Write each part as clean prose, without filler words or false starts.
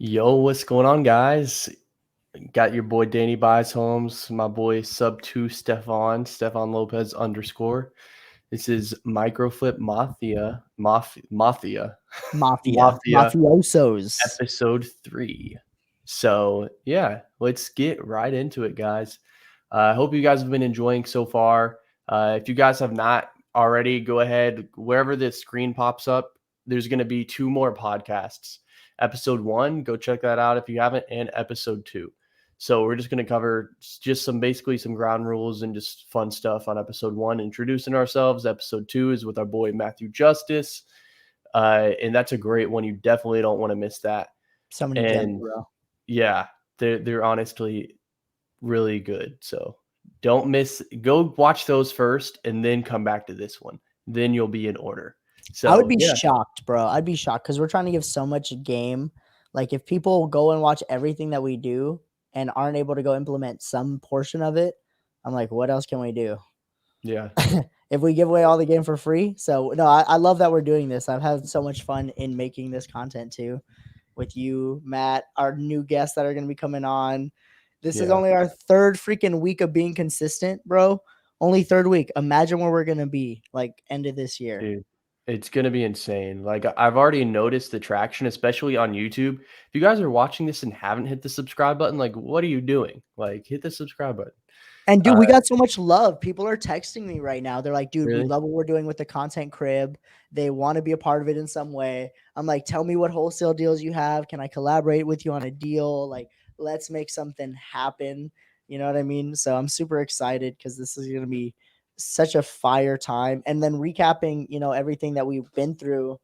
Yo, what's going on, guys? Got your boy Danny Buys Homes, my boy sub 2 Stefan Lopez _. This is Microflip Mafia, Mafia Mafiosos. episode 3. So, yeah, let's get right into it, guys. I hope you guys have been enjoying so far. If you guys have not already, go ahead, wherever the screen pops up, there's going to be 2 more podcasts. Episode 1, go check that out if you haven't, and episode 2. So we're just going to cover just basically some ground rules and just fun stuff on episode 1, introducing ourselves. Episode 2 is with our boy Matthew Justice. And that's a great one. You definitely don't want to miss that. So many gems, And bro. yeah, they're honestly really good. So don't miss. Go watch those first, and then come back to this one. Then you'll be in order. So I would be yeah, shocked, bro. I'd be shocked because we're trying to give so much game. Like, if people go and watch everything that we do and aren't able to go implement some portion of it, I'm like, what else can we do? yeah, If we give away all the game for free. So, no, I love that we're doing this. I've had so much fun in making this content too with you, Matt, our new guests that are going to be coming on. This is yeah. only our third freaking week of being consistent, bro. Only third week. Imagine where we're going to be like end of this year. Dude, it's gonna be insane. Like I've already noticed the traction, especially on YouTube. If you guys are watching this and haven't hit the subscribe button, like what are you doing? Like hit the subscribe button. And dude, Uh, we got so much love. People are texting me right now. They're like, dude, we really? love what we're doing with the content crib. They want to be a part of it in some way. I'm like, tell me what wholesale deals you have. Can I collaborate with you on a deal? Like, let's make something happen. You know what I mean? So I'm super excited because this is going to be such a fire time. And then recapping, everything that we've been through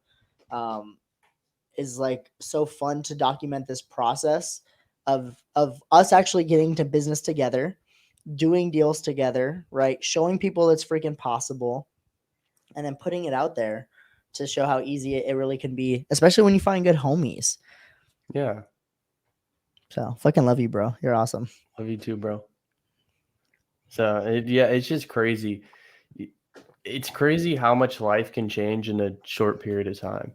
um, is like so fun to document this process of us actually getting to business together, doing deals together, right? Showing people it's freaking possible, and then putting it out there to show how easy it really can be, especially when you find good homies. Yeah. So fucking love you, bro. You're awesome. Love you too, bro. So yeah, it's just crazy. It's crazy how much life can change in a short period of time.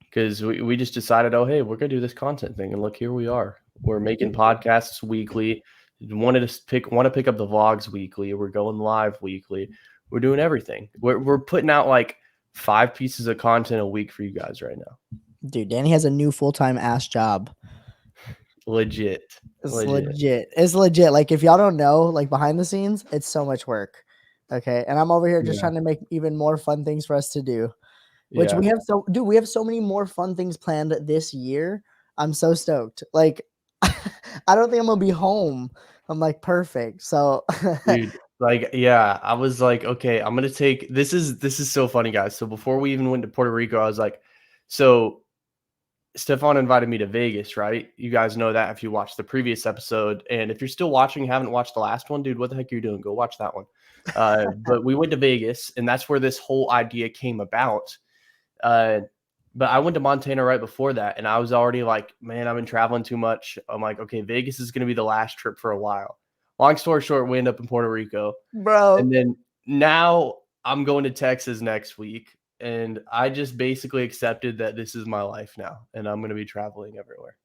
Because we just decided, oh hey, we're gonna do this content thing, and look, here we are. We're making podcasts weekly. Want to pick up the vlogs weekly. We're going live weekly. We're doing everything. We're putting out like 5 pieces of content a week for you guys right now. Dude, Danny has a new full-time ass job. Legit. It's legit. It's legit. Like, if y'all don't know, like behind the scenes, it's so much work. Okay. And I'm over here just Yeah. trying to make even more fun things for us to do. Which Yeah. we have so many more fun things planned this year. I'm so stoked. Like, I don't think I'm gonna be home. I'm like, perfect. So Dude, like, yeah, I was like, okay, I'm gonna take this is so funny, guys. So before we even went to Puerto Rico, I was like, so Stefan invited me to Vegas, right? You guys know that if you watched the previous episode. And if you're still watching, haven't watched the last one, dude, what the heck are you doing? Go watch that one. But we went to Vegas, and that's where this whole idea came about. But I went to Montana right before that, and I was already like, man, I've been traveling too much. I'm like, okay, Vegas is going to be the last trip for a while. Long story short, we end up in Puerto Rico. bro, And then now I'm going to Texas next week. And I just basically accepted that this is my life now, and I'm going to be traveling everywhere.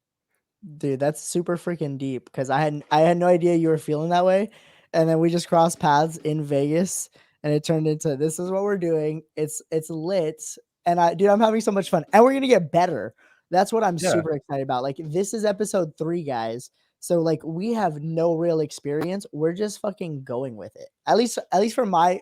dude, that's super freaking deep because I had no idea you were feeling that way. And then we just crossed paths in Vegas and it turned into this is what we're doing. It's lit. And I'm having so much fun. And we're gonna get better. That's what I'm Yeah. super excited about. Like, this is episode 3, guys. So like, we have no real experience. We're just fucking going with it. At least for my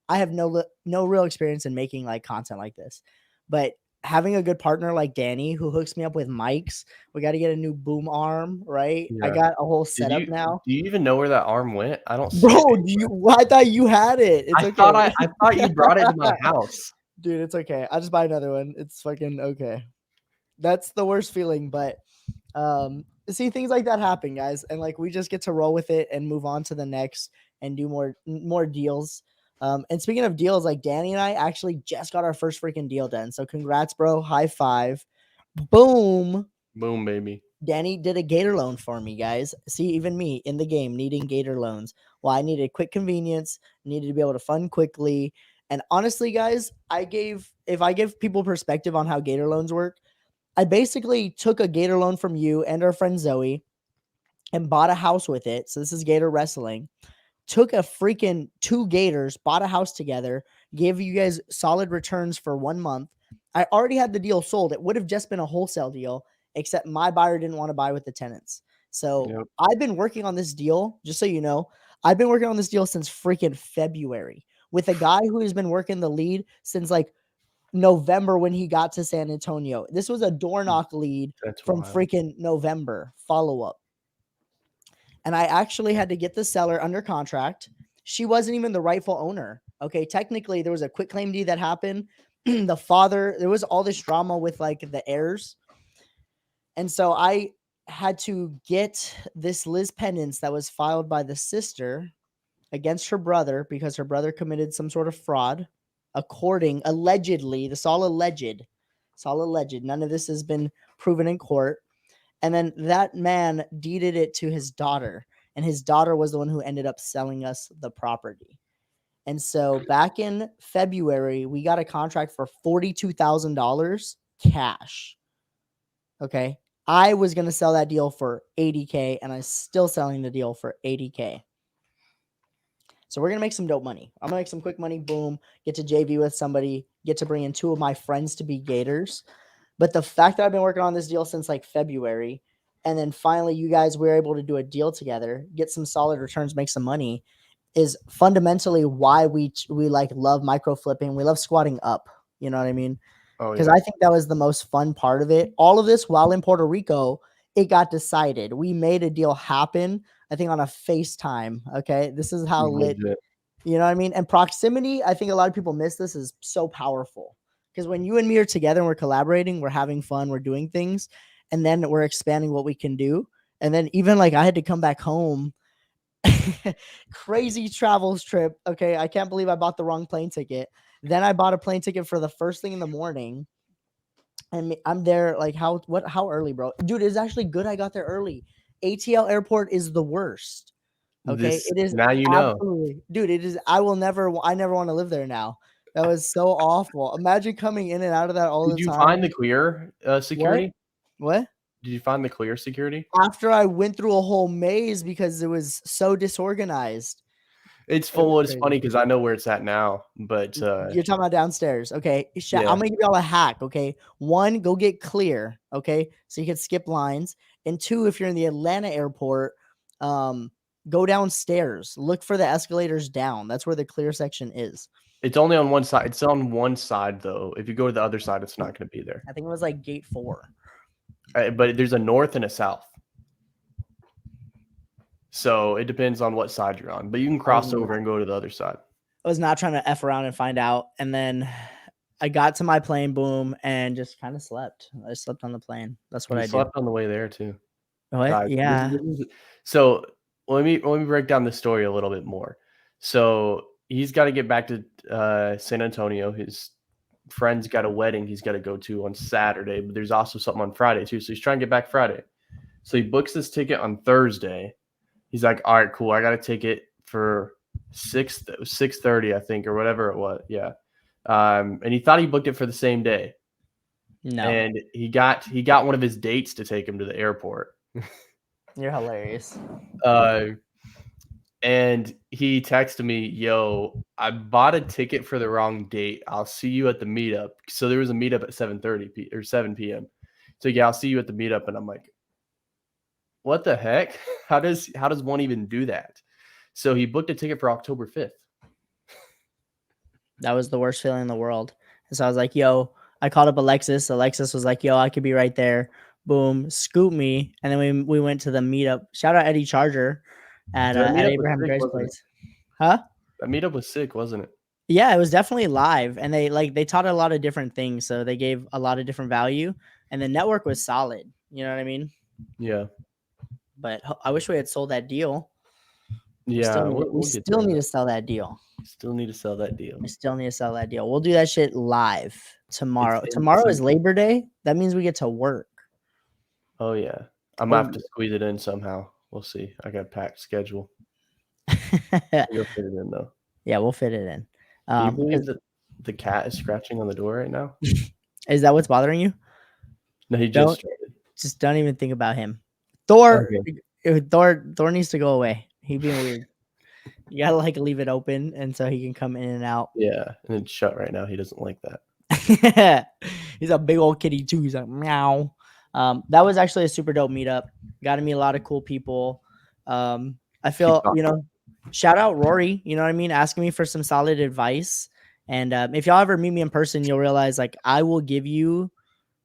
I have no real experience in making like content like this. But having a good partner like Danny who hooks me up with mics, we got to get a new boom arm, right? I Yeah. got a whole Did setup you now. do you even know where that arm went? I don't see it Bro, anywhere. I thought you had it. It's okay. I thought you brought it to my house. Dude, it's okay. I'll just buy another one. It's fucking okay. That's the worst feeling, but see, things like that happen, guys, and like, we just get to roll with it and move on to the next and do more deals. And speaking of deals, like, Danny and I actually just got our first freaking deal done. So congrats, bro. High five. Boom. Boom, baby. Danny did a Gator loan for me, guys. See, even me in the game needing Gator loans. Well, I needed quick convenience, needed to be able to fund quickly. And honestly, guys, if I give people perspective on how Gator loans work, I basically took a Gator loan from you and our friend Zoe and bought a house with it. So this is Gator Wrestling. Took a freaking 2 Gators, bought a house together, gave you guys solid returns for 1 month. I already had the deal sold. It would have just been a wholesale deal, except my buyer didn't want to buy with the tenants. So Yep. I've been working on this deal, just so you know, I've been working on this deal since freaking February with a guy who has been working the lead since like November when he got to San Antonio. This was a door knock lead That's from wild. freaking November follow up. And I actually had to get the seller under contract. She wasn't even the rightful owner. Okay, technically there was a quit claim deed that happened. The father, there was all this drama with like the heirs. And so I had to get this Liz Pendants that was filed by the sister against her brother because her brother committed some sort of fraud. According allegedly, this all alleged. It's all alleged. None of this has been proven in court. And then that man deeded it to his daughter, and his daughter was the one who ended up selling us the property. And so back in February, we got a contract for $42,000 cash. Okay. I was going to sell that deal for 80K, and I'm still selling the deal for 80K. So we're going to make some dope money. I'm going to make some quick money. Boom. Get to JV with somebody, get to bring in 2 of my friends to be Gators. But the fact that I've been working on this deal since like February, and then finally you guys were able to do a deal together, get some solid returns, make some money, is fundamentally why we like love micro flipping. We love squatting up. You know what I mean? Oh Because yeah. I think that was the most fun part of it. All of this while in Puerto Rico, it got decided. We made a deal happen, I think on a FaceTime. Okay. This is how lit, Legit. you know what I mean? And proximity, I think a lot of people miss this, is so powerful. Because when you and me are together and we're collaborating, we're having fun, we're doing things, and then we're expanding what we can do. And then even like I had to come back home. Crazy travels trip. Okay. I can't believe I bought the wrong plane ticket. Then I bought a plane ticket for the first thing in the morning. And I'm there like how early, bro? Dude, it's actually good I got there early. ATL airport is the worst. Okay, This it is now you know. absolutely, dude. It is. I never want to live there now. That was so awful. Imagine coming in and out of that all Did the you find the time. clear What? security? What? Did you find the clear security? After I went through a whole maze because it was so disorganized. It's It was full. It's funny crazy. because I know where it's at now, but You're talking about downstairs. Okay. I'm yeah, gonna give y'all a hack. Okay. 1, go get clear. Okay. So you can skip lines. And 2, if you're in the Atlanta airport, um, go downstairs. Look for the escalators down. That's where the clear section is. it's only on one side. It's on one side though. If you go to the other side, it's not going to be there. I think it was like gate 4. But there's a north and a south, so it depends on what side you're on. But you can cross over and go to the other side. I was not trying to F around and find out. And then I got to my plane, boom, and just kind of slept. I slept on the plane. That's what You I do. slept on the way there too, What? guys. This, Yeah. this is, so let me break down the story a little bit more. So he's got to get back to San Antonio. His friend's got a wedding he's got to go to on Saturday, but there's also something on Friday too. So he's trying to get back Friday. So he books this ticket on Thursday. He's like, all right, cool. I got a ticket for 6:30, I think, or whatever it was. Yeah. And he thought he booked it for the same day. No. And he got one of his dates to take him to the airport. You're hilarious. And he texted me, yo, I bought a ticket for the wrong date. I'll see you at the meetup. So there was a meetup at 7:30 or 7 p.m. So yeah, I'll see you at the meetup. And I'm like, what the heck? How does one even do that? So he booked a ticket for October 5th. That was the worst feeling in the world. And so I was like, yo, I called up Alexis. Alexis was like, yo, I could be right there. Boom, scoop me. And then we went to the meetup. Shout out Eddie Charger at That meetup was Abraham sick, Dre's wasn't it? place. Huh? That meetup was sick, wasn't it? Yeah, it was definitely live. And they taught a lot of different things. So they gave a lot of different value. And the network was solid. You know what I mean? Yeah. But I wish we had sold that deal. Yeah, We we'll get still there. need to sell that deal. Still need to sell that deal. We still need to sell that deal. We'll do that shit live tomorrow. It's Tomorrow is Labor Day. That means we get to work. Oh yeah, I'm gonna have to squeeze it in somehow. We'll see. I got a packed schedule. You'll fit it in though. Yeah, we'll fit it in. Can you believe that the cat is scratching on the door right now? Is that what's bothering you? No, he just Don't started. just don't even think about him. Thor, Okay. Thor needs to go away. He being weird. You gotta like leave it open, and so he can come in and out. Yeah, and it's shut right now. He doesn't like that. He's a big old kitty too. He's like meow. That was actually a super dope meetup. Got to meet a lot of cool people. I Keep feel, talking. shout out Rory. You know what I mean? Asking me for some solid advice. And if y'all ever meet me in person, you'll realize like I will give you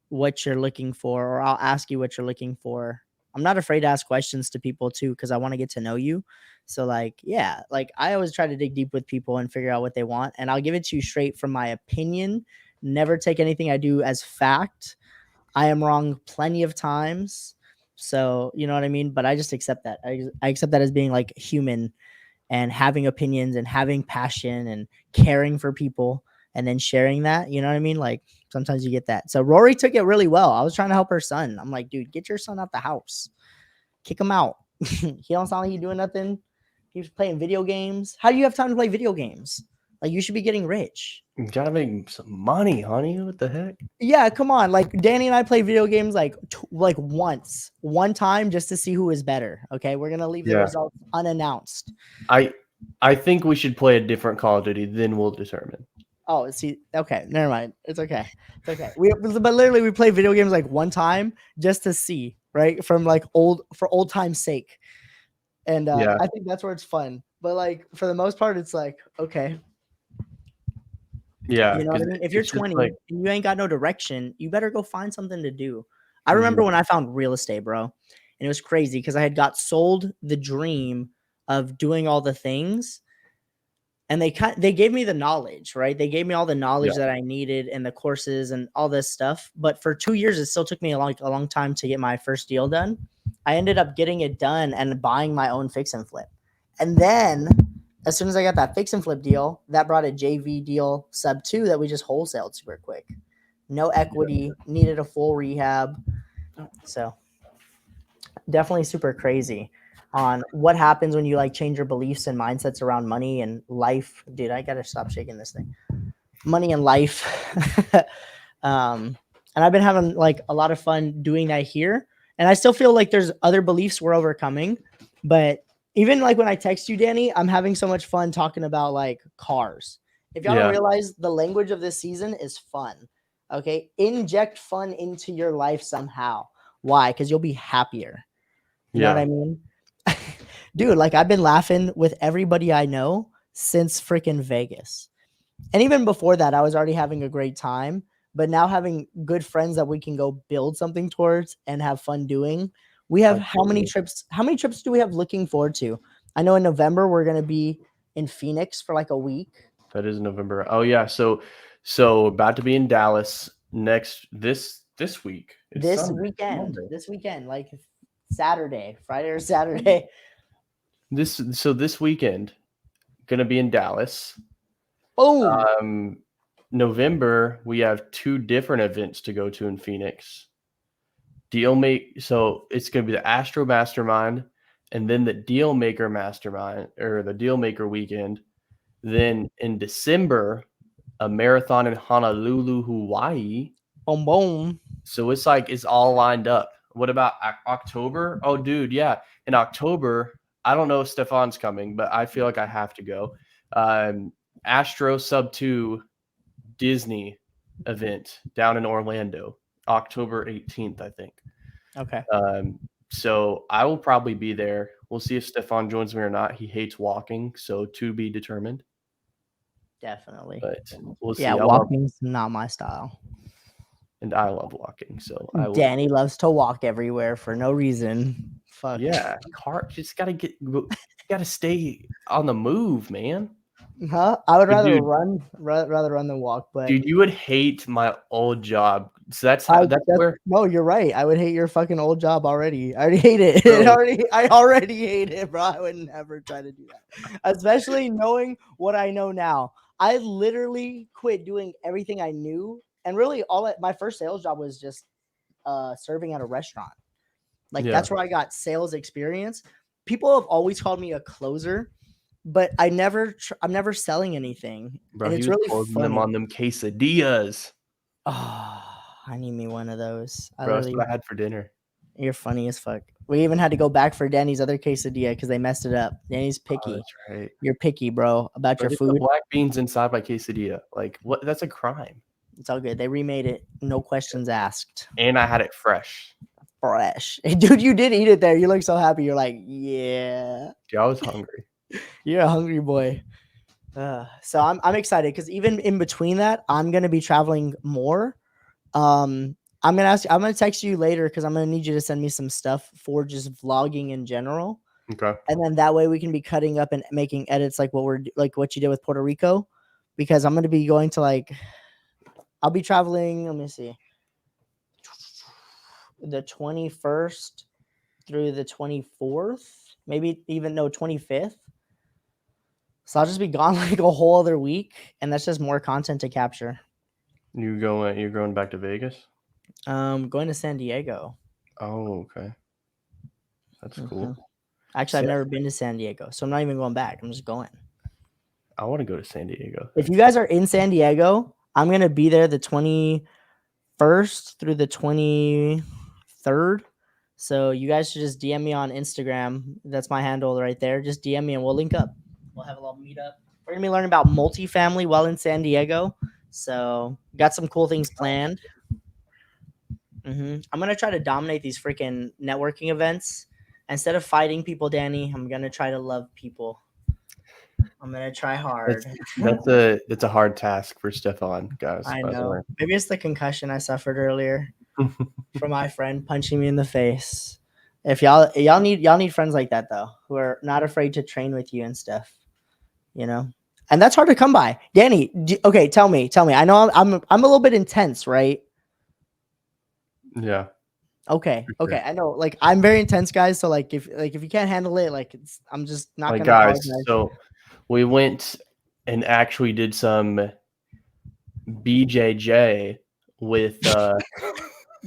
what you're looking for, or I'll ask you what you're looking for. I'm not afraid to ask questions to people too, because I want to get to know you. So like, yeah, like I always try to dig deep with people and figure out what they want, and I'll give it to you straight from my opinion. Never take anything I do as fact. I am wrong plenty of times. So, you know what I mean? But I just accept that. I accept that as being like human and having opinions and having passion and caring for people and then sharing that. You know what I mean? Like sometimes you get that. So Rory took it really well. I was trying to help her son. I'm like, dude, get your son out the house, kick him out. He don't sound like he's doing nothing. He's playing video games. How do you have time to play video games? Like you should be getting rich. You gotta make some money, honey. What the heck? Yeah, come on. Like Danny and I play video games like one time just to see who is better. Okay, we're gonna leave the Yeah. results unannounced. I think we should play a different Call of Duty, then we'll determine. Oh, see, okay, never mind. It's okay. It's okay. But literally we play video games like one time just to see, right? From like for old time's sake. And Yeah. I think that's where it's fun. But like for the most part, it's like, okay, Yeah, you know what I because mean? If you're it's just 20 like, and you ain't got no direction, you better go find something to do. I remember mhm, when I found real estate, bro. And it was crazy because I had got sold the dream of doing all the things, and they gave me the knowledge, right? They gave me all the yeah, knowledge that I needed and the courses and all this stuff. But for 2 years, it still took me a long time to get my first deal done. I ended up getting it done and buying my own fix and flip. And then as soon as I got that fix and flip deal, that brought a JV deal sub 2 that we just wholesaled super quick. No equity, needed a full rehab. So definitely super crazy on what happens when you like change your beliefs and mindsets around money and life. Dude, I gotta stop shaking this thing. Money and life. And I've been having like a lot of fun doing that here. And I still feel like there's other beliefs we're overcoming. But even like when I text you, Danny, I'm having so much fun talking about like cars. If y'all don't yeah, realize, the language of this season is fun. Okay. Inject fun into your life somehow. Why? Because you'll be happier. You know what yeah, I mean? Dude, like I've been laughing with everybody I know since freaking Vegas. And even before that, I was already having a great time. But now having good friends that we can go build something towards and have fun doing. We have how many absolutely. trips? How many trips do we have looking forward to? I know in November we're gonna be in Phoenix for like a week. That is November. Oh yeah, so about to be in Dallas this week. It's Sunday, Monday. This weekend, like Saturday, Friday or Saturday. This weekend, gonna be in Dallas. Boom. Um, November, we have 2 different events to go to in Phoenix. So it's gonna be the Astro Mastermind and then the Dealmaker Mastermind or the Dealmaker Weekend. Then in December, a marathon in Honolulu, Hawaii. Boom boom. So it's like it's all lined up. What about October? Oh, dude, yeah. In October, I don't know if Stefan's coming, but I feel like I have to go. Astro Sub 2 Disney event down in Orlando, October 18th, I think. Okay. So I will probably be there. We'll see if Stefan joins me or not. He hates walking, so to be determined. Definitely. But we'll Yeah, see. walking's not my style. And I love walking, so I will. Danny loves to walk everywhere for no reason. Fuck. Yeah, just gotta stay on the move, man. Huh? I would But rather dude, rather run than walk, but you would hate my old job. So that's where. no, you're right. I would hate your fucking old job already. I already hate it. So I already hate it, bro. I would never try to do that. Especially knowing what I know now. I literally quit doing everything I knew. And really my first sales job was just serving at a restaurant. Like yeah, that's where I got sales experience. People have always called me a closer, but I'm never selling anything. bro, And he it's was really closing them funny. on them quesadillas. Oh, I need me one of those. I Bro, that's literally, what I had for dinner. you're funny as fuck. We even had to go back for Danny's other quesadilla because they messed it up. Danny's Oh, picky. that's right. You're picky, bro, about Bro, your they put food. black beans inside my quesadilla. Like, what? That's a crime. It's all good. They remade it. No questions asked. And I had it fresh. Fresh. Dude, you did eat it there. You look so happy. You're like, yeah. Dude, I was hungry. You're a hungry boy. So I'm excited because even in between that, I'm gonna be traveling more. I'm gonna text you later because I'm gonna need you to send me some stuff for just vlogging in general. Okay. And then that way we can be cutting up and making edits like what you did with Puerto Rico, because I'm gonna be going to I'll be traveling. Let me see, the 21st through the 24th, maybe even no 25th. So I'll just be gone like a whole other week, and that's just more content to capture. You're going back to Vegas? Going to San Diego. Oh, okay. That's cool. Actually, I've never been to San Diego, so I'm not even going back. I'm just going. I want to go to San Diego. If you guys are in San Diego, I'm gonna be there the 21st through the 23rd. So you guys should just DM me on Instagram. That's my handle right there. Just DM me and we'll link up. We'll have a little meetup. We're gonna be learning about multifamily while in San Diego. So got some cool things planned. I'm gonna try to dominate these freaking networking events. Instead of fighting people, Danny, I'm gonna try to love people. I'm gonna try hard. It's a hard task for Stefan, guys. I By the way. know. Maybe it's the concussion I suffered earlier from my friend punching me in the face. If y'all need friends like that though, who are not afraid to train with you and stuff, you know. And that's hard to come by. Danny, okay, tell me. I know I'm a little bit intense, right? Yeah. Okay, Sure. I know. Like I'm very intense, guys. So if you can't handle it, I'm just not Like, gonna guys, apologize. so we went and actually did some BJJ with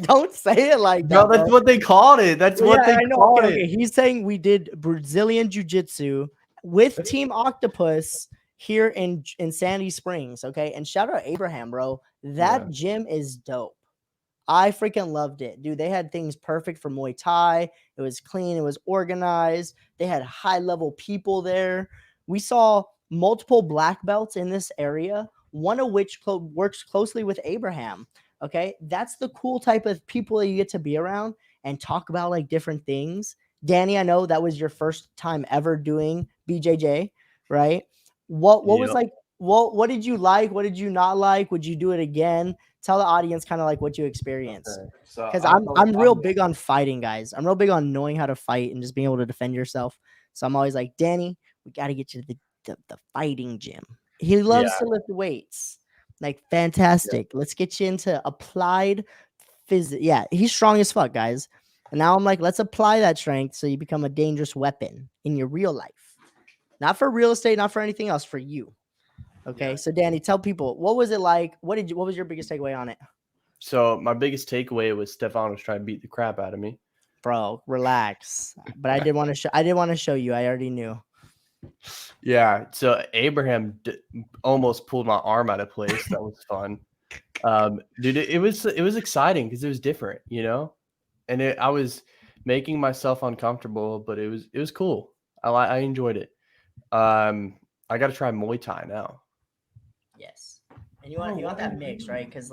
Don't say it like no, that, that's bro. what they called it. That's Well, what yeah, they I know. called Okay. it. He's saying we did Brazilian jiu-jitsu with Team Octopus here in Sandy Springs. Okay. And shout out Abraham, bro. That Yeah. gym is dope. I freaking loved it. Dude, they had things perfect for Muay Thai. It was clean, it was organized. They had high-level people there. We saw multiple black belts in this area, one of which works closely with Abraham. Okay? That's the cool type of people that you get to be around and talk about like different things. Danny, I know that was your first time ever doing BJJ, right? What was Yep. like what did you like? What did you not like? Would you do it again? Tell the audience kind of like what you experienced, Okay. So because I'm real big on fighting, guys. I'm real big on knowing how to fight and just being able to defend yourself. So I'm always like, Danny, we got to get you to the fighting gym. He loves Yeah. to lift weights. Like, Yeah. fantastic. Let's get you into applied physics. Yeah, he's strong as fuck, guys. And now I'm like, let's apply that strength so you become a dangerous weapon in your real life. Not for real estate, not for anything else, for you. Okay, Yeah. so Danny, tell people, what was it like? What was your biggest takeaway on it? So my biggest takeaway was Stefan was trying to beat the crap out of me. Bro, relax. But I did want to show you. I already knew. Yeah. So Abraham almost pulled my arm out of place. That was fun. Dude, it was exciting because it was different, you know, and I was making myself uncomfortable, but it was cool. I enjoyed it. I got to try Muay Thai now. Yes. And you want that mix, right? Because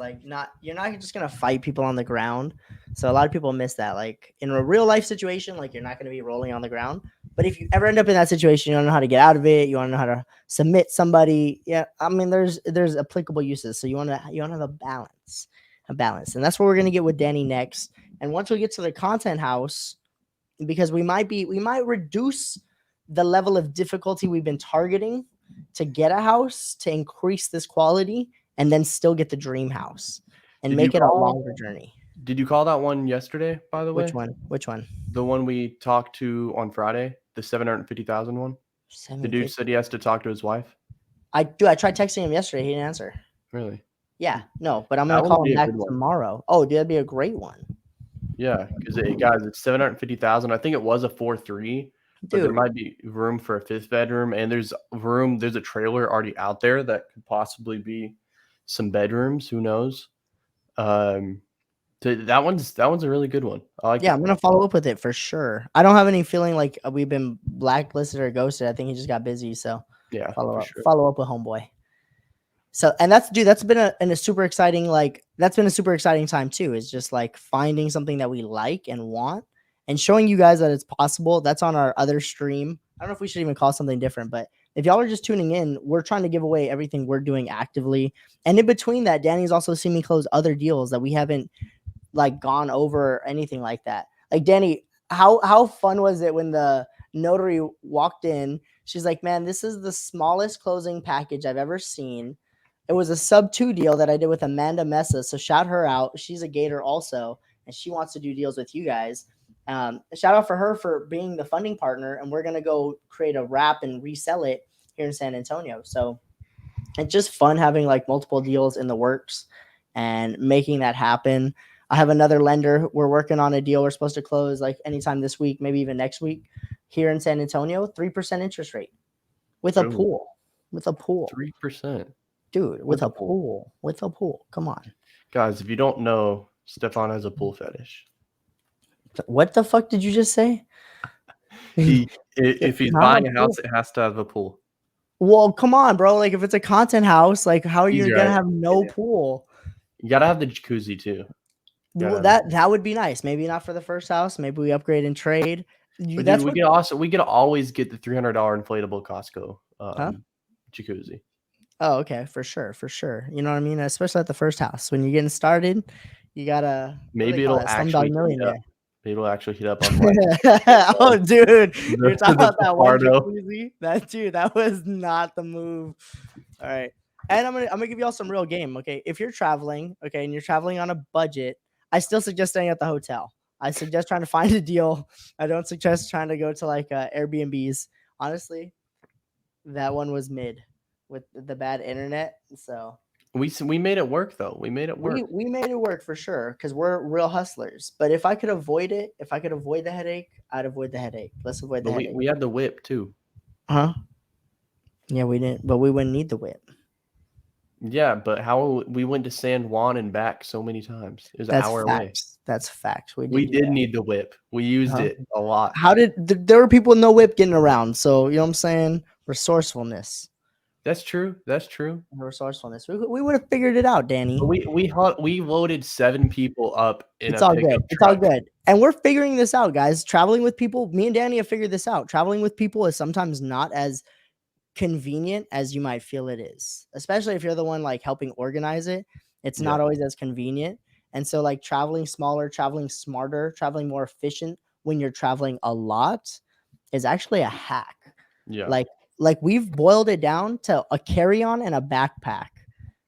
you're not just gonna fight people on the ground. So a lot of people miss that. Like in a real life situation, like you're not gonna be rolling on the ground. But if you ever end up in that situation, you don't know how to get out of it. You want to know how to submit somebody. Yeah, I mean, there's applicable uses. So you want to have a balance, and that's what we're gonna get with Danny next. And once we get to the content house, because we might reduce the level of difficulty we've been targeting to get a house to increase this quality and then still get the dream house and make it a longer journey. Did you call that one yesterday, by the way? Which one? The one we talked to on Friday, the 750,000 one? The dude said he has to talk to his wife. I tried texting him yesterday. He didn't answer. Really? Yeah, no, but I'm going to call him back tomorrow. Oh, dude, that'd be a great one. Yeah, because guys, it's 750,000. I think it was a 4-3, but there might be room for a fifth bedroom, and there's a trailer already out there that could possibly be some bedrooms. Who knows? That one's a really good one. I like Yeah, that I'm one. gonna follow up with it for sure. I don't have any feeling like we've been blacklisted or ghosted. I think he just got busy. So Yeah, follow for up, sure. follow up with homeboy. So and that's dude, that's been a super exciting that's been a super exciting time too. Is just like finding something that we like and want and showing you guys that it's possible. That's on our other stream. I don't know if we should even call something different, but if y'all are just tuning in, we're trying to give away everything we're doing actively. And in between that, Danny's also seen me close other deals that we haven't like gone over or anything like that. Like Danny, how fun was it when the notary walked in? She's like, "Man, this is the smallest closing package I've ever seen." It was a sub 2 deal that I did with Amanda Mesa. So shout her out. She's a Gator also, and she wants to do deals with you guys. Shout out for her for being the funding partner, and we're gonna go create a wrap and resell it here in San Antonio. So it's just fun having like multiple deals in the works and making that happen. I have another lender. We're working on a deal. We're supposed to close like anytime this week, maybe even next week here in San Antonio, 3% interest rate with a Ooh, pool, with a pool, 3% dude, with with a a pool. pool, with a pool. Come on. Guys, if you don't know, Stefan has a pool fetish. What the fuck did you just say? He if he's Not a buying a pool. house, it has to have a pool. Well, come on, bro. Like if it's a content house, like how are He's you gonna right. have no Yeah. pool? You gotta have the jacuzzi too. You gotta Well, have the that would be nice. Maybe not for the first house. Maybe we upgrade and trade. But dude, That's what. we could always get the $300 inflatable Costco Huh? jacuzzi. Oh, okay, for sure, for sure. You know what I mean? Especially at the first house when you're getting started, you gotta what do they Maybe call it'll it? Slumdog actually heat up. Millionaire. Maybe it'll actually heat up unlike Oh, dude, you're talking the about that one Fajardo. jacuzzi. That dude, that was not the move. All right, and I'm gonna give y'all some real game. Okay, if you're traveling, okay, and you're traveling on a budget, I still suggest staying at the hotel. I suggest trying to find a deal. I don't suggest trying to go to like Airbnbs. Honestly, that one was mid with the bad internet. So We made it work though. We made it work. we made it work for sure because we're real hustlers. But if I could avoid it, if I could avoid the headache, I'd avoid the headache. Let's avoid the But we headache. we had the whip too. Huh? Yeah, we didn't, but we wouldn't need the whip. Yeah, but how we went to San Juan and back so many times. It was an That's hour away. facts. That's facts. We We did do did that. need the whip. We used Huh? it a lot. How did there were people with no whip getting around? So you know what I'm saying? Resourcefulness. That's true. That's true. Resourcefulness. We would have figured it out, But Danny. we loaded 7 people up in It's a all good. pickup It's all truck. good. And we're figuring this out, guys. Traveling with people, me and Danny have figured this out. Traveling with people is sometimes not as convenient as you might feel it is, especially if you're the one like helping organize it. It's Yeah. not always as convenient. And so, like, traveling smaller, traveling smarter, traveling more efficient when you're traveling a lot is actually a hack. Yeah. Like, we've boiled it down to a carry-on and a backpack.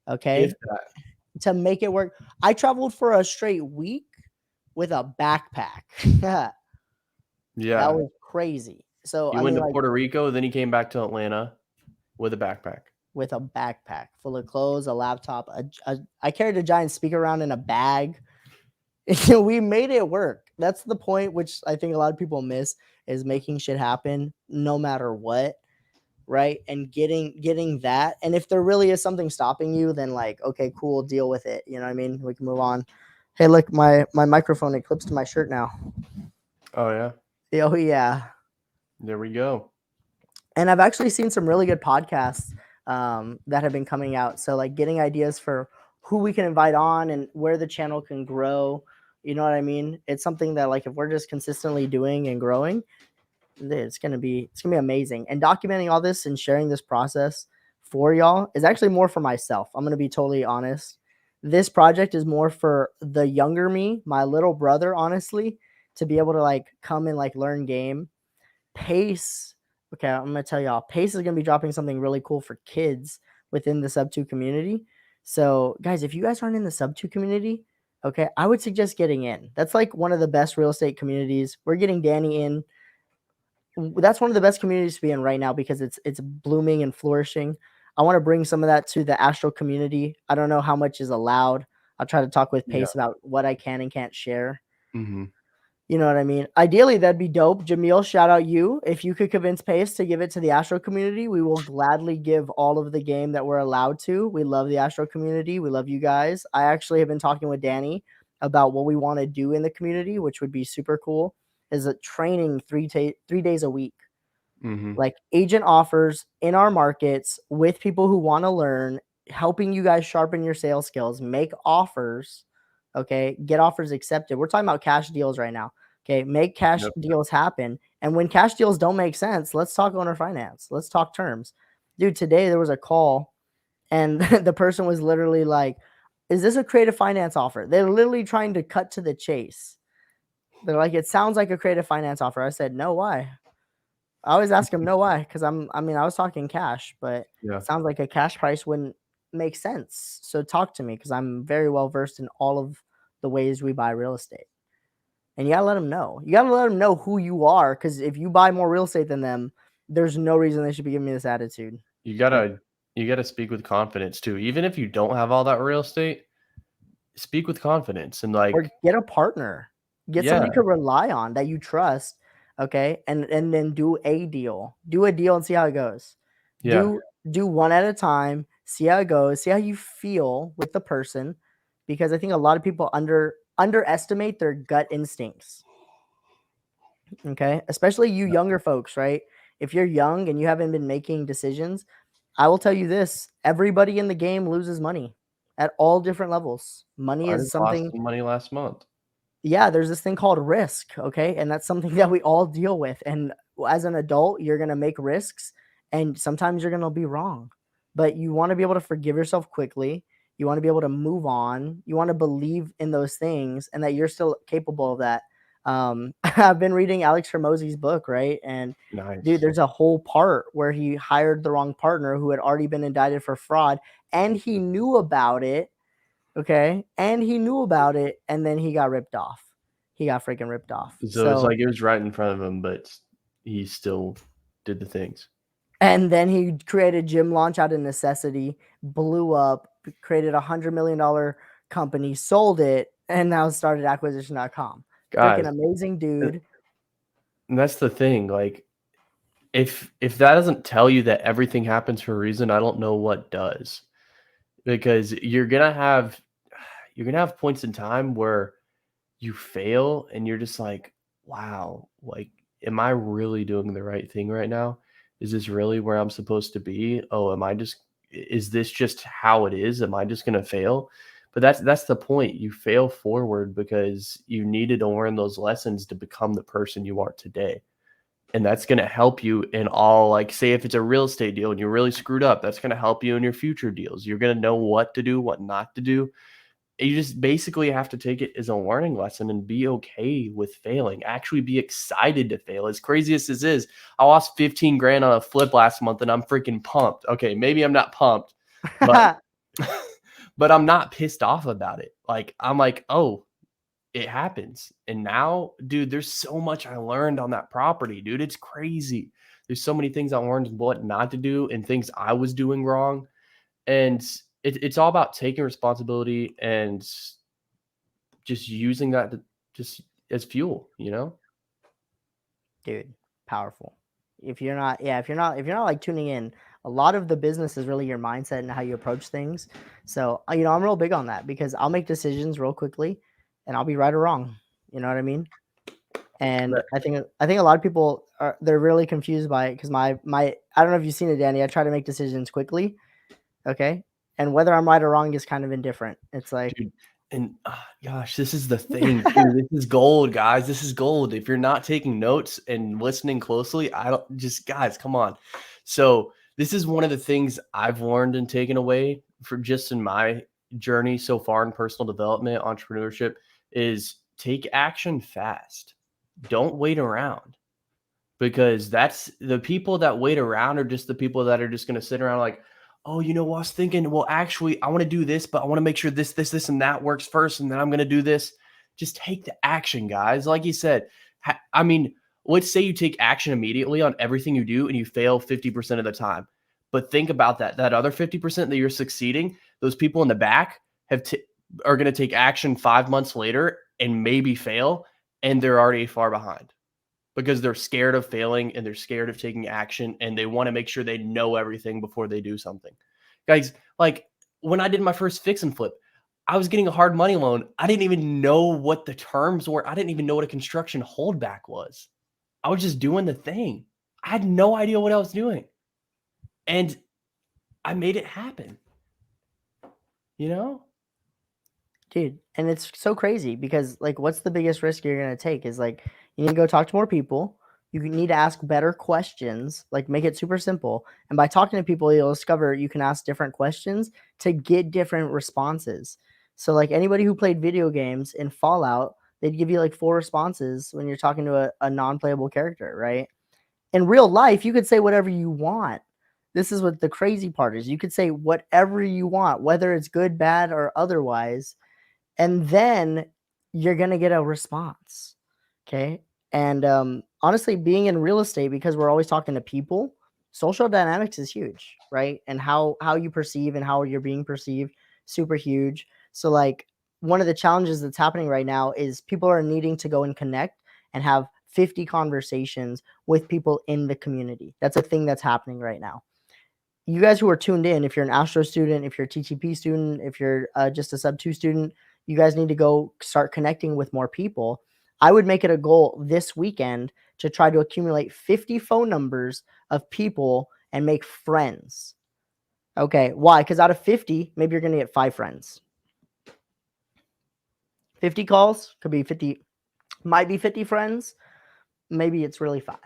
If Okay. that. To make it work. I traveled for a straight week with a backpack. That Yeah. was crazy. So He I went mean, to like, Puerto Rico, then he came back to Atlanta with a backpack. with a backpack full of clothes, a laptop, I carried a giant speaker around in a bag. We made it work. That's the point, which I think a lot of people miss, is making shit happen no matter what, right? And getting that. And if there really is something stopping you, then like, okay, cool, deal with it. You know what I mean? We can move on. Hey, look, my microphone, it clips to my shirt now. Oh yeah. Oh yeah. There we go. And I've actually seen some really good podcasts that have been coming out. So like getting ideas for who we can invite on and where the channel can grow. You know what I mean? It's something that like if we're just consistently doing and growing, it's gonna be amazing. And documenting all this and sharing this process for y'all is actually more for myself. I'm gonna be totally honest. This project is more for the younger me, my little brother, honestly, to be able to like come and like learn game. Pace. Okay, I'm gonna tell y'all. Pace is gonna be dropping something really cool for kids within the sub 2 community. So, guys, if you guys aren't in the sub 2 community, okay, I would suggest getting in. That's like one of the best real estate communities. We're getting Danny in. That's one of the best communities to be in right now because it's blooming and flourishing. I want to bring some of that to the Astro community. I don't know how much is allowed. I'll try to talk with Yeah. Pace about what I can and can't share. Mm-hmm. You know what I mean? Ideally, that'd be dope. Jamil, shout out you. If you could convince Pace to give it to the Astro community, we will gladly give all of the game that we're allowed to. We love the Astro community. We love you guys. I actually have been talking with Danny about what we want to do in the community, which would be super cool, is a training 3 days a week, Mm-hmm. like agent offers in our markets with people who want to learn, helping you guys sharpen your sales skills, make offers, okay, get offers accepted. We're talking about cash deals right now. Okay, make cash Yep. deals happen. And when cash deals don't make sense, let's talk owner finance. Let's talk terms. Dude, today there was a call and the person was literally like, "Is this a creative finance offer?" They're literally trying to cut to the chase. They're like, "It sounds like a creative finance offer." I said, "No, why?" I always ask them, "No, why?" Because I mean, I was talking cash, but it Yeah. sounds like a cash price wouldn't make sense. So talk to me because I'm very well versed in all of the ways we buy real estate. And you gotta let them know. You gotta let them know who you are. Because if you buy more real estate than them, there's no reason they should be giving me this attitude. You Like, gotta you gotta speak with confidence too. Even if you don't have all that real estate, speak with confidence and or like, get a partner, get somebody yeah, to rely on that you trust. Okay, and then do a deal. Do a deal and see how it goes. yeah. Do one at a time, see how it goes, see how you feel with the person, because I think a lot of people underestimate their gut instincts. Okay, especially you younger folks, right? If you're young and you haven't been making decisions, I will tell you this: everybody in the game loses money at all different levels. Money I is just lost something, some money last month. yeah, there's this thing called risk, okay? And that's something that we all deal with. And as an adult, you're going to make risks and sometimes you're going to be wrong. But you want to be able to forgive yourself quickly. You want to be able to move on. You want to believe in those things and that you're still capable of that. I've been reading Alex Hormozy's book, right? And dude, Nice. there's a whole part where he hired the wrong partner who had already been indicted for fraud and he knew about it. Okay, and he knew about it, and then he got ripped off. He got freaking ripped off. So it's So like it was right in front of him, but he still did the things. and then he created Gym Launch out of necessity, blew up, created $100 million company, sold it, and now started acquisition.com. Freaking Guys, amazing uh, dude. and that's the thing, like, if that doesn't tell you that everything happens for a reason, I don't know what does. Because you're gonna have points in time where you fail and you're just like, "Wow, like, am I really doing the right thing right now? Is this really where I'm supposed to be? Oh, am I just is this just how it is? Am I just gonna fail?" But that's the point. You fail forward because you needed to learn those lessons to become the person you are today. And that's gonna help you in all like, say if it's a real estate deal and you're really screwed up, that's gonna help you in your future deals. You're gonna know what to do, what not to do. You just basically have to take it as a learning lesson and be okay with failing. Actually be excited to fail. As crazy as this is, I lost 15 grand on a flip last month and I'm freaking pumped. Okay, maybe I'm not pumped, but but I'm not pissed off about it. Like I'm like, "Oh, it happens." And now, dude, there's so much I learned on that property, dude. It's crazy. There's so many things I learned what not to do and things I was doing wrong. And it's all about taking responsibility and just using that to just as fuel, you know? Dude, powerful. If you're not, yeah, if you're not like tuning in, a lot of the business is really your mindset and how you approach things. So, I'm real big on that because I'll make decisions real quickly and I'll be right or wrong. You know what I mean? And But I think a lot of people they're really confused by it because my I don't know if you've seen it, Danny. I try to make decisions quickly, okay? And whether I'm right or wrong is kind of indifferent. It's like dude, and gosh, this is the thing too. This is gold, guys. This is gold. If you're not taking notes and listening closely, I don't just guys, come on. So this is one of the things I've learned and taken away for just in my journey so far in personal development, entrepreneurship, is take action fast. Don't wait around because that's the people that wait around are just the people that are just going to sit around like, oh, I was thinking, well, actually, I want to do this, but I want to make sure this, and that works first, and then I'm going to do this. Just take the action, guys. Like you said, I mean, let's say you take action immediately on everything you do and you fail 50% of the time. But think about that other 50% that you're succeeding, those people in the back are going to take action 5 months later and maybe fail, and they're already far behind because they're scared of failing and they're scared of taking action and they want to make sure they know everything before they do something. Guys, like when I did my first fix and flip, I was getting a hard money loan. I didn't even know what the terms were. I didn't even know what a construction holdback was. I was just doing the thing. I had no idea what I was doing. And I made it happen. You know? Dude, and it's so crazy because like what's the biggest risk you're going to take is like you need to go talk to more people. You need to ask better questions, like make it super simple. And by talking to people, you'll discover you can ask different questions to get different responses. So like anybody who played video games in Fallout, they'd give you like 4 responses when you're talking to a non-playable character, right? In real life, you could say whatever you want. This is what the crazy part is. You could say whatever you want, whether it's good, bad, or otherwise, and then you're going to get a response. Okay. And honestly, being in real estate, because we're always talking to people, social dynamics is huge, right? And how you perceive and how you're being perceived, super huge. So like one of the challenges that's happening right now is people are needing to go and connect and have 50 conversations with people in the community. That's a thing that's happening right now. You guys who are tuned in, if you're an Astro student, if you're a TTP student, if you're just a sub 2 student, you guys need to go start connecting with more people. I would make it a goal this weekend to try to accumulate 50 phone numbers of people and make friends. Okay, why? Because out of 50, maybe you're going to get 5 friends. 50 calls could be 50, might be 50 friends. Maybe it's really 5.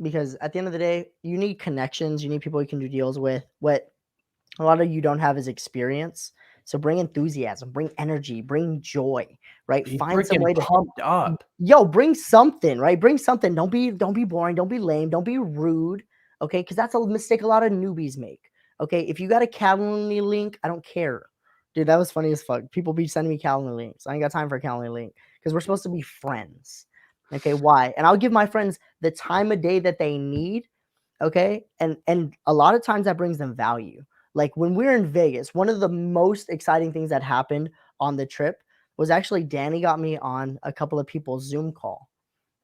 Because at the end of the day, you need connections. You need people you can do deals with. What a lot of you don't have is experience. So bring enthusiasm, bring energy, bring joy, right? Be Find some freaking way to pumped up. bring something, right? Bring something. Don't be boring, don't be lame, don't be rude. Okay. Cause that's a mistake a lot of newbies make. Okay. If you got a Calendly link, I don't care. Dude, that was funny as fuck. People be sending me Calendly links. I ain't got time for a Calendly link because we're supposed to be friends. Okay. Why? And I'll give my friends the time of day that they need. Okay. And a lot of times that brings them value. Like when we were in Vegas, one of the most exciting things that happened on the trip was actually Danny got me on a couple of people's Zoom call.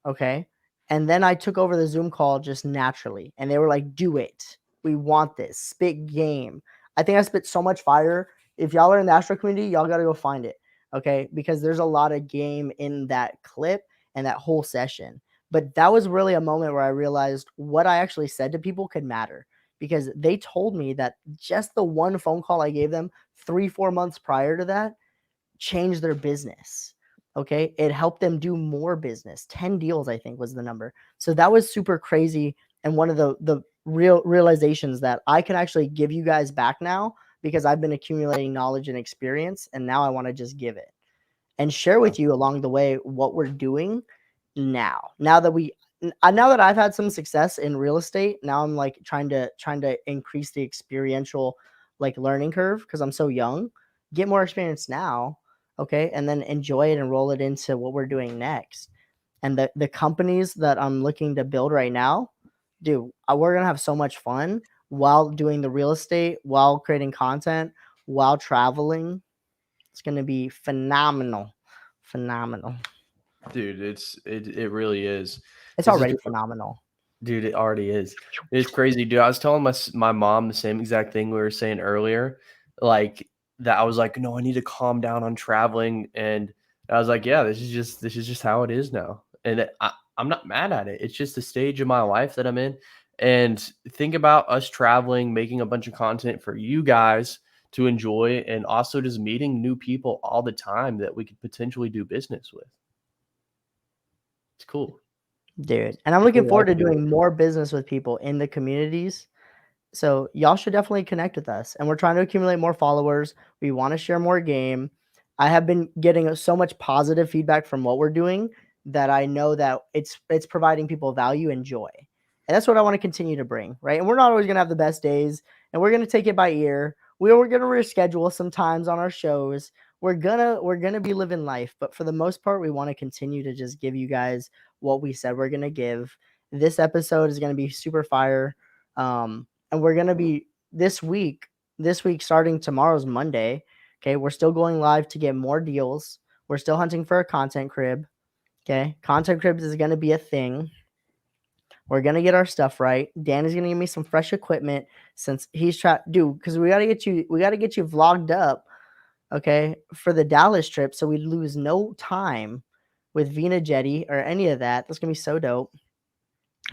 Okay. And then I took over the Zoom call just naturally. And they were like, do it. We want this. Spit game. I think I spit so much fire. If y'all are in the Astro community, y'all got to go find it. Okay. Because there's a lot of game in that clip and that whole session. But that was really a moment where I realized what I actually said to people could matter because they told me that just the one phone call I gave them 3-4 months prior to that changed their business. Okay. It helped them do more business. 10 deals, I think, was the number. So that was super crazy. And one of the real realizations that I can actually give you guys back now because I've been accumulating knowledge and experience. And now I want to just give it and share with you along the way what we're doing now. Now that I've had some success in real estate, now I'm like trying to increase the experiential like learning curve because I'm so young. Get more experience now, okay, and then enjoy it and roll it into what we're doing next. And the companies that I'm looking to build right now, dude, we're gonna have so much fun while doing the real estate, while creating content, while traveling. It's gonna be phenomenal, phenomenal. Dude, it really is. It's This is already phenomenal. Dude, it already is. It's crazy, dude. I was telling my mom the same exact thing we were saying earlier, like that. I was like, no, I need to calm down on traveling, and I was like, yeah, this is just how it is now, and I'm not mad at it. It's just the stage of my life that I'm in, and think about us traveling, making a bunch of content for you guys to enjoy, and also just meeting new people all the time that we could potentially do business with. It's cool. Dude. And I'm I looking really forward like to it. doing more business with people in the communities. So y'all should definitely connect with us. And we're trying to accumulate more followers. We want to share more game. I have been getting so much positive feedback from what we're doing that I know that it's providing people value and joy. And that's what I want to continue to bring, right? And we're not always gonna have the best days, and we're gonna take it by ear. We're gonna reschedule sometimes on our shows. We're gonna be living life, but for the most part, we want to continue to just give you guys what we said we're gonna give. This episode is gonna be super fire. And we're gonna be this week starting tomorrow's Monday. Okay, we're still going live to get more deals. We're still hunting for a content crib. Okay, content cribs is gonna be a thing. We're gonna get our stuff right. Dan is gonna give me some fresh equipment since he's trying, dude. Because we gotta get you vlogged up. okay, for the Dallas trip, so we'd lose no time with Vina Jetty or any of that. That's gonna be so dope.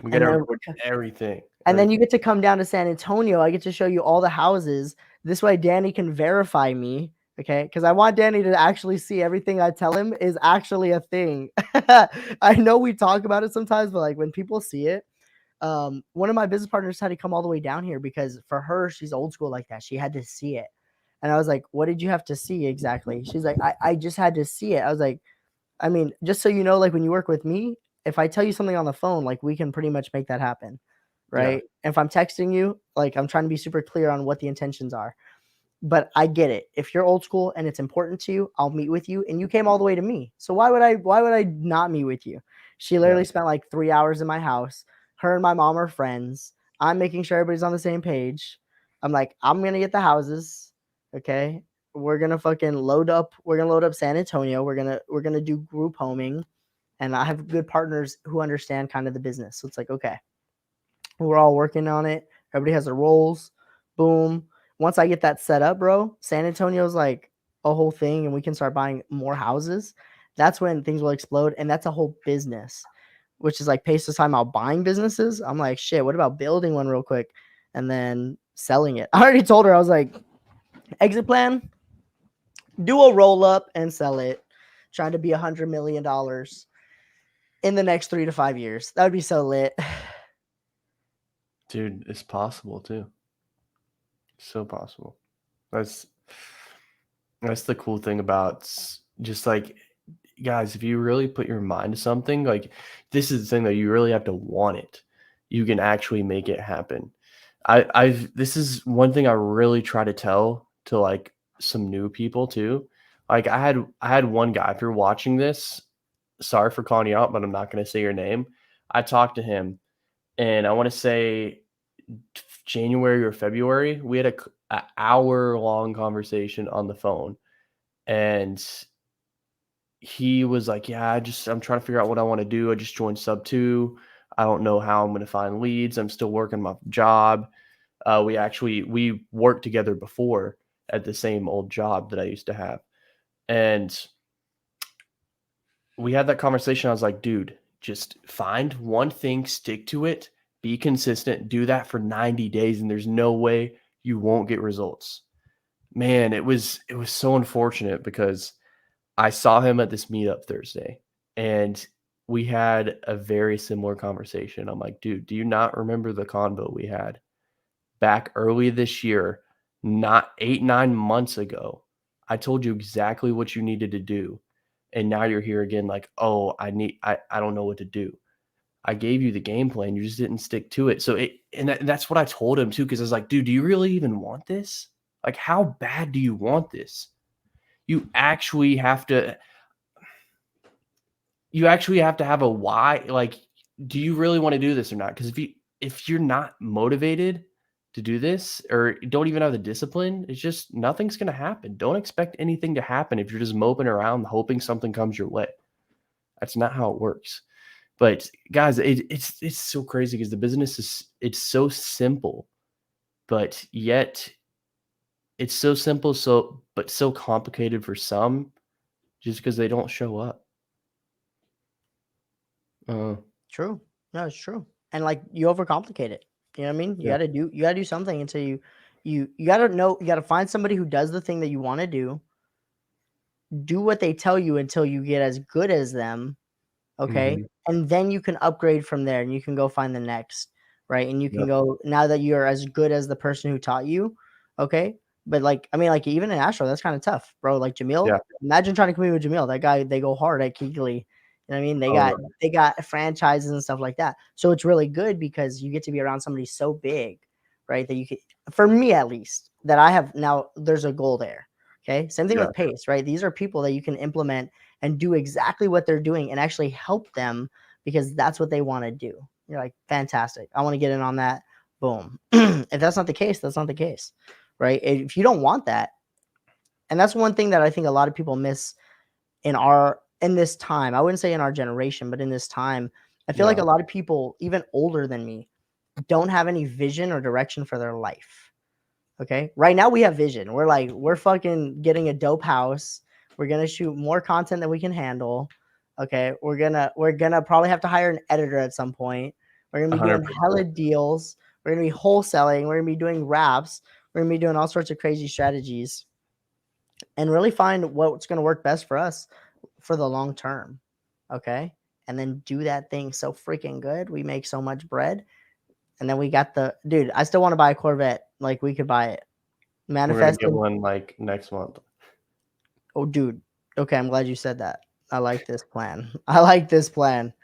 We And gotta then record everything, and then you everything. get to come down to San Antonio. I get to show you all the houses. This way Danny can verify me, okay? Because I want Danny to actually see everything I tell him is actually a thing. I know we talk about it sometimes, but like when people see it, one of my business partners had to come all the way down here because for her, she's old school like that. She had to see it. And I was like, what did you have to see exactly? She's like, I just had to see it. I was like, I mean, just so you know, like when you work with me, if I tell you something on the phone, like we can pretty much make that happen. Yeah, Right. If I'm texting you, like I'm trying to be super clear on what the intentions are. But I get it. If you're old school and it's important to you, I'll meet with you. And you came all the way to me. So why would I not meet with you? She yeah, literally spent like 3 hours in my house. Her and my mom are friends. I'm making sure everybody's on the same page. I'm like, I'm gonna get the houses. Okay. We're gonna load up San Antonio. We're gonna do group homing. And I have good partners who understand kind of the business. So it's like, okay, we're all working on it. Everybody has their roles. Boom. Once I get that set up, bro, San Antonio's like a whole thing and we can start buying more houses. That's when things will explode. And that's a whole business, which is like Pace was talking about buying businesses. I'm like, shit, what about building one real quick and then selling it? I already told her, I was like, exit plan, do a roll up and sell it. Trying to be $100 million in the next 3 to 5 years. That would be so lit. dude, it's possible too. So possible. That's that's the cool thing about just like guys, if you really put your mind to something, like this is the thing that you really have to want it. You can actually make it happen. I've this is one thing I really try to tell to like some new people too. Like I had one guy, if you're watching this, sorry for calling you out, but I'm not gonna say your name. I talked to him and I want to say January or February, we had a hour long conversation on the phone and he was like, "Yeah, I'm trying to figure out what I want to do. I just joined sub 2. I don't know how I'm going to find leads. I'm still working my job." We worked together before at the same old job that I used to have. And we had that conversation. I was like, "Dude, just find one thing, stick to it, be consistent, do that for 90 days and there's no way you won't get results." Man, it was so unfortunate because I saw him at this meetup Thursday, and we had a very similar conversation. I'm like, "Dude, do you not remember the convo we had back early this year, not 8, 9 months ago? I told you exactly what you needed to do, and now you're here again like, "Oh, I don't know what to do." I gave you the game plan, you just didn't stick to it. So that's what I told him too, because I was like, "Dude, do you really even want this? Like, how bad do you want this? You actually have to you actually have to have a why. Like, do you really want to do this or not? Because if you're not motivated to do this or don't even have the discipline, it's just nothing's going to happen. Don't expect anything to happen if you're just moping around hoping something comes your way. That's not how it works. But guys, it's so crazy because the business it's so simple, but yet it's so simple, but so complicated for some just because they don't show up. Uh, True. No, it's true. And like you overcomplicate it. You know what I mean? yeah. You gotta do something until you gotta know you gotta find somebody who does the thing that you want to do what they tell you until you get as good as them. Okay. Mhm. And then you can upgrade from there and you can go find the next, right? And you can Yep. go now that you're as good as the person who taught you. Okay. But like, I mean, like even in Astro, that's kind of tough, bro. Like Yeah. Jamil, imagine trying to compete with Jamil. That guy, they go hard at Keekly. You know what I mean? They Oh, got yeah. they got franchises and stuff like that. So it's really good because you get to be around somebody so big, right? That you could, for me at least, that I have now. There's a goal there. Okay. Same thing Yeah. with Pace, right? These are people that you can implement and do exactly what they're doing and actually help them because that's what they want to do. You're like, fantastic. I want to get in on that. Boom. If that's not the case, that's not the case, right? If you don't want that, and that's one thing that I think a lot of people miss in this time. I wouldn't say in our generation, but in this time, I feel like Yeah. a lot of people, even older than me, don't have any vision or direction for their life. Okay. Right now we have vision. We're fucking getting a dope house. We're gonna shoot more content than we can handle. Okay. We're gonna probably have to hire an editor at some point. We're gonna be doing hella 100%. deals. We're gonna be wholesaling. We're gonna be doing wraps. We're gonna be doing all sorts of crazy strategies and really find what's gonna work best for us for the long term. Okay. And then do that thing so freaking good. We make so much bread. And then we got the dude. I still want to buy a Corvette. Like we could buy it. We're gonna get Manifested. one like next month. Oh, dude. Okay, I'm glad you said that. I like this plan. I like this plan.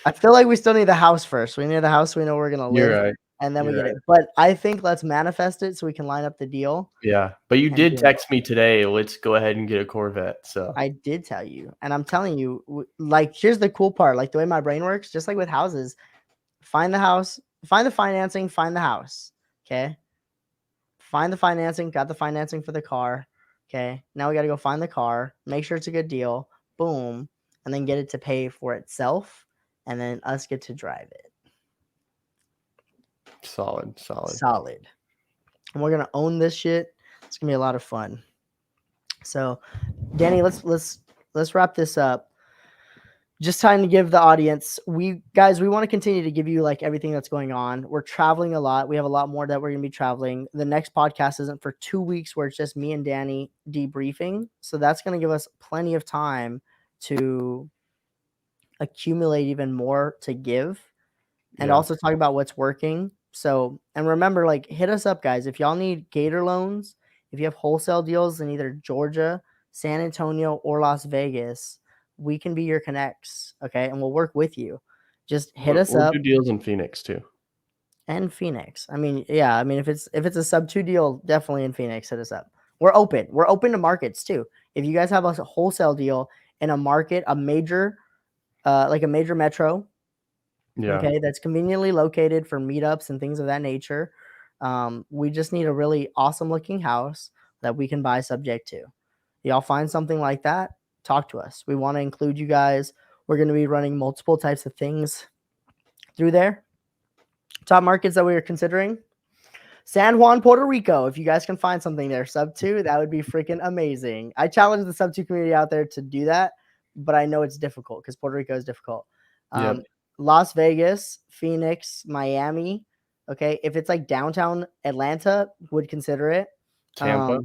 I feel like we still need the house first. We need the house. So we know we're gonna You're live, right. and then we You're get right. it. But I think let's manifest it so we can line up the deal Yeah, but you and did boom. text me today, "Let's go ahead and get a Corvette," so I did tell you, and I'm telling you, like here's the cool part. Like the way my brain works, just like with houses, find the house, find the financing, find the house. Okay, find the financing, got the financing for the car. Okay. Now we got to go find the car, make sure it's a good deal. Boom. And then get it to pay for itself. And then us get to drive it. solid. Solid. And we're going to own this shit. It's going to be a lot of fun. So, Danny, let's wrap this up. Just trying to give the audience, we want to continue to give you like everything that's going on. We're traveling a lot. We have a lot more that we're going to be traveling. The next podcast isn't for 2 weeks where it's just me and Danny debriefing. So that's going to give us plenty of time to accumulate even more to give and Yeah, also talk about what's working. So, and remember, like, hit us up, guys. If y'all need Gator loans, if you have wholesale deals in either Georgia, San Antonio, or Las Vegas, we can be your connects. Okay. And we'll work with you. Just hit us we'll up. do deals in Phoenix too. And Phoenix. I mean, yeah. I mean, if it's a sub 2 deal, definitely in Phoenix, hit us up. We're open. We're open to markets too. If you guys have a wholesale deal in a market, a major, like a major metro, Yeah, okay, that's conveniently located for meetups and things of that nature. We just need a really awesome looking house that we can buy subject to. Y'all find something like that, talk to us. We want to include you guys. We're going to be running multiple types of things through there. Top markets that we are considering: San Juan, Puerto Rico. If you guys can find something there, sub 2, that would be freaking amazing. I challenge the sub 2 community out there to do that, but I know it's difficult because Puerto Rico is difficult. yep. Las Vegas, Phoenix, Miami. Okay, if it's like downtown Atlanta, would consider it. Tampa.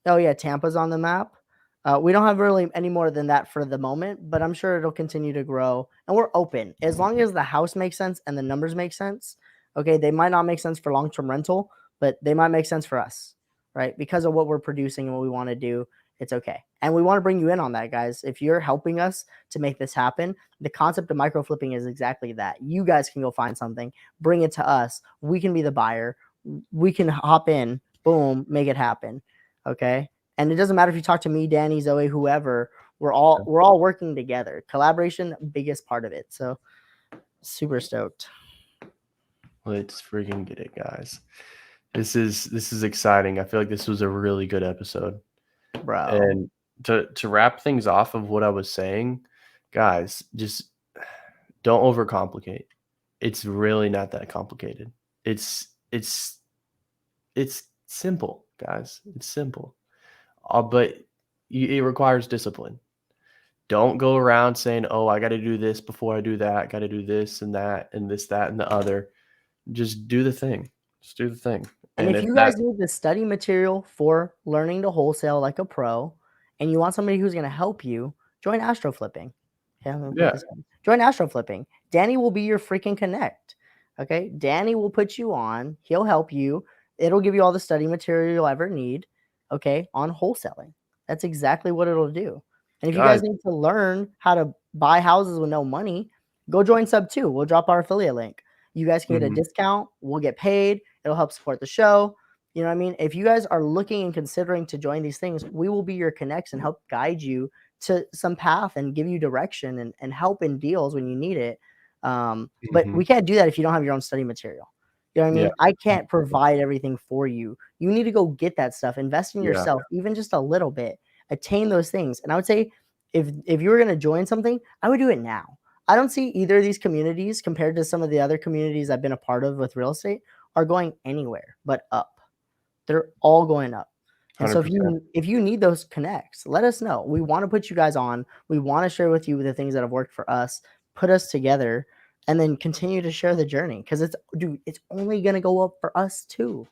Oh yeah, Tampa's on the map. We don't have really any more than that for the moment, but I'm sure it'll continue to grow. And we're open as long as the house makes sense and the numbers make sense. Okay, they might not make sense for long-term rental, but they might make sense for us, right? Because of what we're producing and what we want to do, it's okay. And we want to bring you in on that, guys. If you're helping us to make this happen, the concept of micro flipping is exactly that. You guys can go find something, bring it to us. We can be the buyer. We can hop in, boom, make it happen. Okay. And it doesn't matter if you talk to me, Danny, Zoe, whoever, we're all working together. Collaboration, biggest part of it. So super stoked. Let's freaking get it, guys. This is exciting. I feel like this was a really good episode. Bro. And to wrap things off of what I was saying, guys, just don't overcomplicate. It's really not that complicated. It's simple, guys. It's simple. But it requires discipline. Don't go around saying, "Oh, I got to do this before I do that. Got to do this and that and this, that, and the other." Just do the thing. Just do the thing. And And if if you that, guys need the study material for learning to wholesale like a pro, and you want somebody who's going to help you, join Astro Flipping. Okay, I'm going to put yeah, this in. Join Astro Flipping. Danny will be your freaking connect. Okay, Danny will put you on. He'll help you. It'll give you all the study material you'll ever need. Okay, on wholesaling. That's exactly what it'll do. And if you guys. guys need to learn how to buy houses with no money, go join Sub 2. We'll drop our affiliate link. You guys can get a Mhm. discount. We'll get paid. It'll help support the show. You know what I mean? If you guys are looking and considering to join these things, we will be your connects and help guide you to some path and give you direction and help in deals when you need it. But Mhm. we can't do that if you don't have your own study material. You know what I Yeah, mean? I can't provide everything for you. You need to go get that stuff, invest in yeah, yourself, even just a little bit, attain those things. And I would say if you were going to join something, I would do it now. I don't see either of these communities compared to some of the other communities I've been a part of with real estate are going anywhere but up. They're all going up. And so 100%. if you need those connects, let us know. We want to put you guys on. We want to share with you the things that have worked for us, put us together, and then continue to share the journey. Because it's only gonna go up for us too.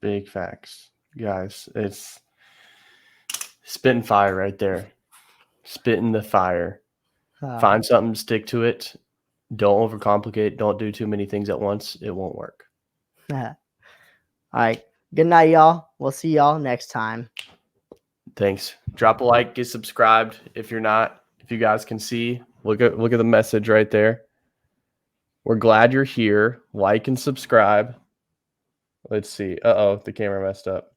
Big facts, guys. It's spitting fire right there. Spitting the fire. Find something, stick to it. Don't overcomplicate. Don't do too many things at once. It won't work. All right. Good night, y'all. We'll see y'all next time. Thanks. Drop a like, get subscribed if you're not. If you guys can see, look at the message right there. We're glad you're here. Like and subscribe. Let's see. Uh-oh, the camera messed up.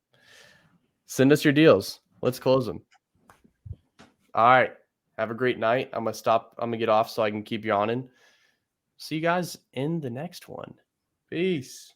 Send us your deals. Let's close them. All right. Have a great night. I'm gonna get off so I can keep yawning. See you guys in the next one. Peace.